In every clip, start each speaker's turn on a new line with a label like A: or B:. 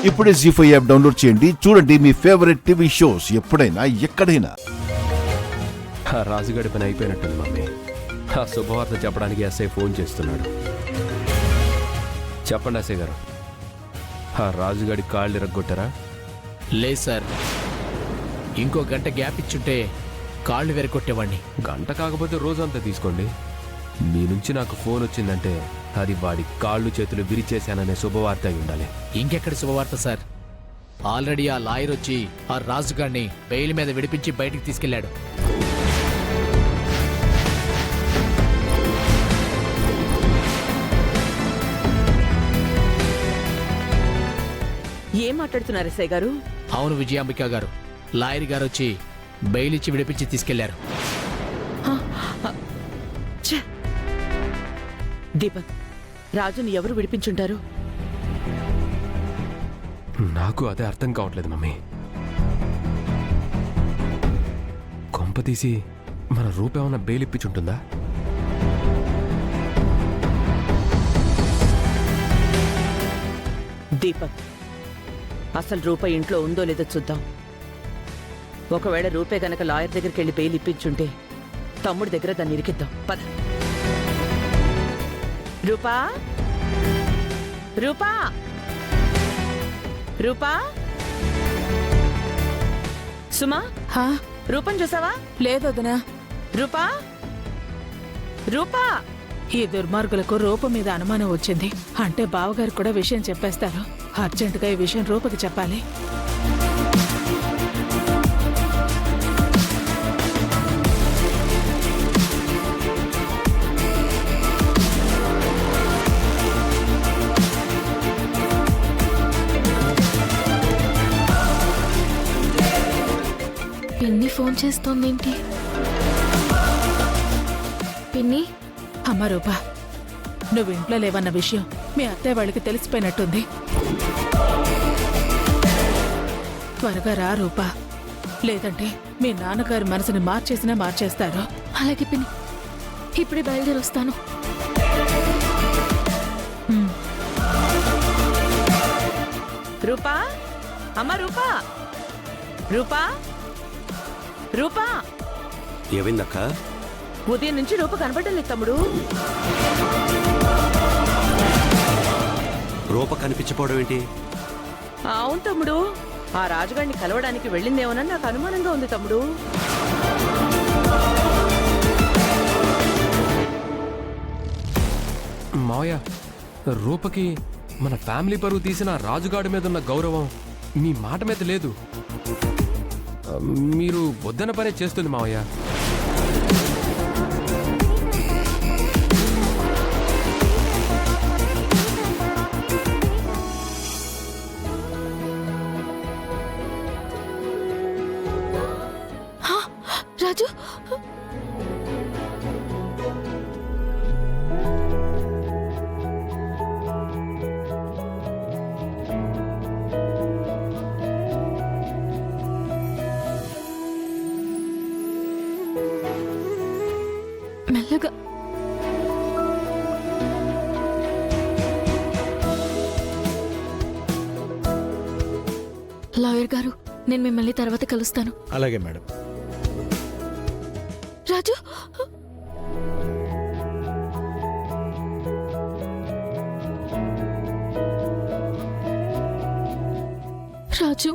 A: ఇప్పుడే జీ5 app download చేయండి. చూడండి మీ ఫేవరెట్ టీవీ షోస్ ఎప్పుడైనా ఎక్కడైనా.
B: రాజుగాడి పని అయిపోయినట్టుంది మమ్మీ. ఆ శుభవార్త చెప్పడానికి ఎస్ఐ ఫోన్ చేస్తున్నాడు. చెప్పండి ఎస్ఐ గారు, ఆ రాజుగాడి కాళ్ళు ఇరగొట్టారా?
C: లేదు సార్, ఇంకో గంట గ్యాప్ ఇచ్చుంటే కాళ్ళు వెరగొట్టేవాడిని.
B: గంట కాకపోతే రోజంతా తీసుకోండి. మీ నుంచి నాకు ఫోన్ వచ్చిందంటే అది వాడి కాళ్ళు చేతులు విరిచేశాననే శుభవార్త అయి ఉండాలి.
C: ఇంకెక్కడి శుభవార్త సార్, ఆల్రెడీ ఆ లాయర్ వచ్చి ఆ రాజుగాడిని బెయిల్ మీద విడిపించి బయటికి తీసుకెళ్లాడు.
D: ఏం మాట్లాడుతున్నారు ఎస్ఐ గారు?
C: అవును విజయాంబిక గారు, లాయర్ గారు వచ్చి బెయిల్ ఇచ్చి విడిపించి తీసుకెళ్లారు.
D: దీపక్, రాజుని ఎవరు విడిపించుంటారు?
B: నాకు అదే అర్థం కావట్లేదు మమ్మీ. కొంపతీసి మన రూపేమన్నా బెయిల్ ఇప్పించుంటుందా?
D: దీపక్, అసలు రూప ఇంట్లో ఉందో లేదో చూద్దాం. ఒకవేళ రూపే గనక లాయర్ దగ్గరికి వెళ్ళి బెయిల్ ఇప్పించుంటే తమ్ముడి దగ్గర దాన్ని ఇరికిద్దాం. పద. రూపా, రూపా, రూపా, సుమా, రూపం చూసావా?
E: లేదొదనా.
D: రూపా, రూపా.
E: ఈ దుర్మార్గులకు రూప మీద అనుమానం వచ్చింది అంటే బావగారు కూడా విషయం చెప్పేస్తారు. అర్జెంటుగా ఈ విషయం రూపకి చెప్పాలి.
F: పిన్ని ఫోన్ చేస్తోందేంటి? పిన్ని.
E: అమ్మ రూప, నువ్వు ఇంట్లో లేవన్న విషయం మీ అత్తయ్య వాళ్ళకి తెలిసిపోయినట్టుంది. త్వరగా రా రూపా, లేదంటే మీ నాన్నగారి మనసుని మార్చేసినా మార్చేస్తారు.
F: అలాగే పిన్ని, ఇప్పుడే బయలుదేరి వస్తాను.
D: రూపా, అమ్మ రూపా, రూపా, రూపా.
G: ఏమైందక్క?
D: ఉదయం నుంచి రూప కనబడడం లేదు తమ్ముడు.
G: రూప కనిపించకపోవడం ఏంటి?
D: అవును తమ్ముడు, ఆ రాజుగాడిని కలవడానికి వెళ్ళిందేమోనని నాకు అనుమానంగా ఉంది తమ్ముడు.
B: మావయ్య, రూపకి మన ఫ్యామిలీ పరువు తీసిన రాజుగాడి మీద ఉన్న గౌరవం మీ మాట మీద లేదు. మీరు వద్దన పనే చేస్తుంది మావయ్య.
F: రాజు, మెల్లగా. లాయర్ గారు, నేను మిమ్మల్ని తర్వాత కలుస్తాను.
H: అలాగే మేడం.
F: రాజు, రాజు,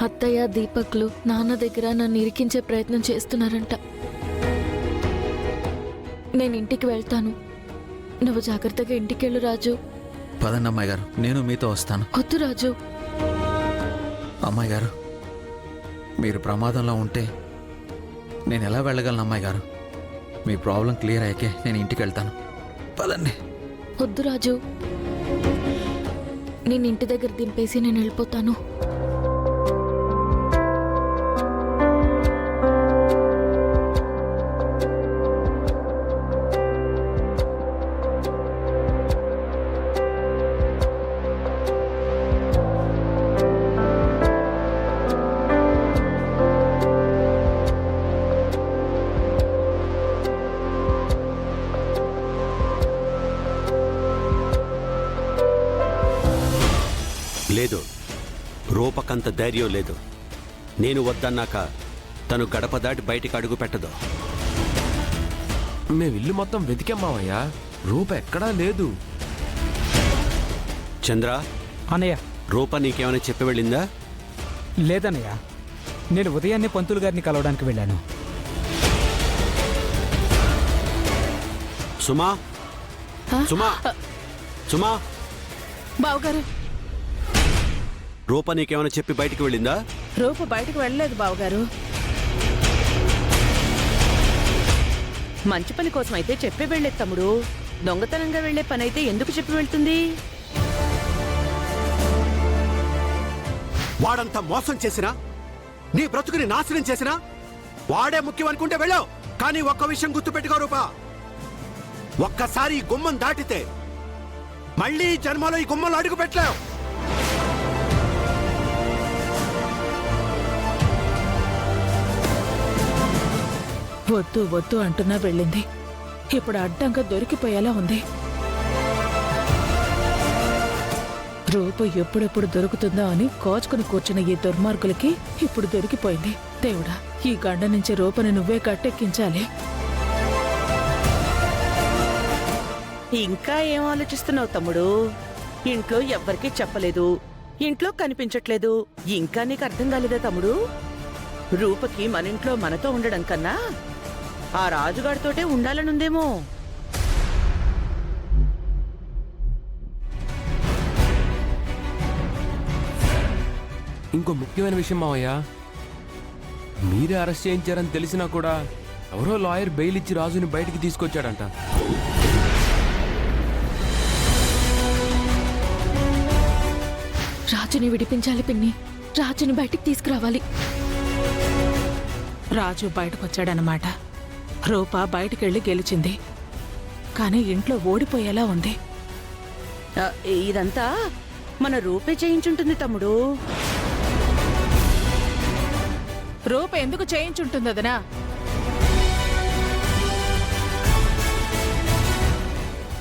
F: అత్తయ్య దీపక్లు నాన్న దగ్గర నన్ను ఇరికించే ప్రయత్నం చేస్తున్నారంట. నేను ఇంటికి వెళ్తాను, నువ్వు జాగ్రత్తగా ఇంటికెళ్ళు రాజు.
H: పదండి అమ్మాయి గారు, నేను మీతో వస్తాను.
F: వద్దు రాజు.
H: అమ్మాయి గారు, మీరు ప్రమాదంలో ఉంటే నేను ఎలా వెళ్ళగలను అమ్మాయి గారు? మీ ప్రాబ్లం క్లియర్ అయ్యాకే నేను ఇంటికి వెళ్తాను. పదండి.
F: వద్దు రాజు, నేను ఇంటి దగ్గర దింపేసి నేను వెళ్ళిపోతాను.
G: లేదు, రూపకంత ధైర్యం లేదు. నేను వద్దన్నాక తను గడప దాటి బయటికి అడుగు పెట్టదు.
B: మేము ఇల్లు మొత్తం వెతికాం మావయ్య, రూప ఎక్కడా లేదు.
G: చంద్ర,
I: అన్నయ్య,
G: రూప నీకేమైనా చెప్పి వెళ్ళిందా?
I: లేదన్నయ్య, నేను ఉదయాన్నే పంతులు గారిని కలవడానికి వెళ్ళాను.
G: సుమా, సుమా, సుమా,
E: బావగారు,
G: రూప నీకేమైనా చెప్పి బయటికి వెళ్ళిందా?
E: రూప బయటకు వెళ్ళలేదు బావగారు.
D: మంచి పని కోసం అయితే చెప్పి వెళ్ళేది తమ్ముడు. దొంగతనంగా వెళ్లే పని అయితే ఎందుకు చెప్పి వెళ్తుంది?
G: వాడంతా మోసం చేసినా, నీ బ్రతుకుని నాశనం చేసినా వాడే ముఖ్యం అనుకుంటే వెళ్ళావు. కానీ ఒక్క విషయం గుర్తుపెట్టుకో రూపా, ఒక్కసారి ఈ గుమ్మం దాటితే మళ్ళీ ఈ జన్మలో ఈ గుమ్మంలో అడుగు పెట్టలేవు.
E: వద్దు వద్దు అంటున్నా వెళ్ళింది. ఇప్పుడు అడ్డంగా దొరికిపోయేలా ఉంది. రూపు ఎప్పుడెప్పుడు దొరుకుతుందో అని కోచుకుని కూర్చున్న ఈ దుర్మార్గులకి ఇప్పుడు దొరికిపోయింది. దేవుడా, ఈ గండ నుంచి రూపని నువ్వే కట్టెక్కించాలి.
D: ఇంకా ఏం ఆలోచిస్తున్నావు తమ్ముడు? ఇంట్లో ఎవ్వరికీ చెప్పలేదు, ఇంట్లో కనిపించట్లేదు. ఇంకా నీకు అర్థం కాలేదా తమ్ముడు? రూపకి మన ఇంట్లో మనతో ఉండడం కన్నా ఆ రాజుగాడితోటే ఉండాలనుందేమో.
B: ఇంకో ముఖ్యమైన విషయం మావయ్య, మీరే అరెస్ట్ చేయించారని తెలిసినా కూడా ఎవరో లాయర్ బెయిల్ ఇచ్చి రాజుని బయటికి తీసుకొచ్చాడంట.
F: రాజుని విడిపించాలి పిన్ని, రాజుని బయటికి తీసుకురావాలి.
E: రాజు బయటకొచ్చాడనమాట. రూప బయటికెళ్ళి గెలిచింది, కానీ ఇంట్లో ఓడిపోయేలా ఉంది.
D: ఇదంతా మన రూపే చేయించుంటుంది తమ్ముడు.
E: రూప ఎందుకు చేయించుంటుందదనా?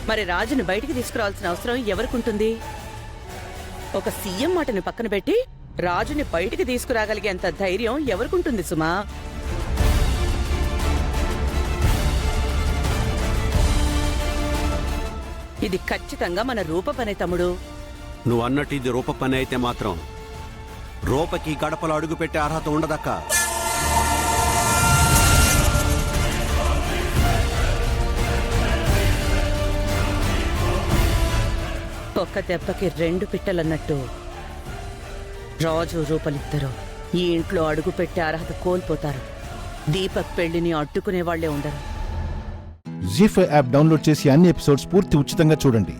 D: మరి రాజుని బయటికి తీసుకురావాల్సిన అవసరం ఎవరికుంటుంది? ఒక సీఎం మాటని పక్కన పెట్టి రాజుని బయటికి తీసుకురాగలిగేంత ధైర్యం ఎవరికుంటుంది సుమా? ఇది ఖచ్చితంగా మన రూప పనే తమ్ముడు.
G: నువ్వు అన్నట్టు ఇది రూప పని అయితే మాత్రం రూపకి గడపలో అడుగు పెట్టే అర్హత ఉండదక్క.
D: ఒక్క దెబ్బకి రెండు పిట్టలన్నట్టు రాజు రూపలిద్దరూ ఈ ఇంట్లో అడుగు పెట్టే అర్హత కోల్పోతారు. దీపక్ పెళ్లిని అడ్డుకునే వాళ్లే ఉండరు.
A: జీ5 యాప్ డౌన్లోడ్ చేసి అన్ని ఎపిసోడ్స్ పూర్తి ఉచితంగా చూడండి.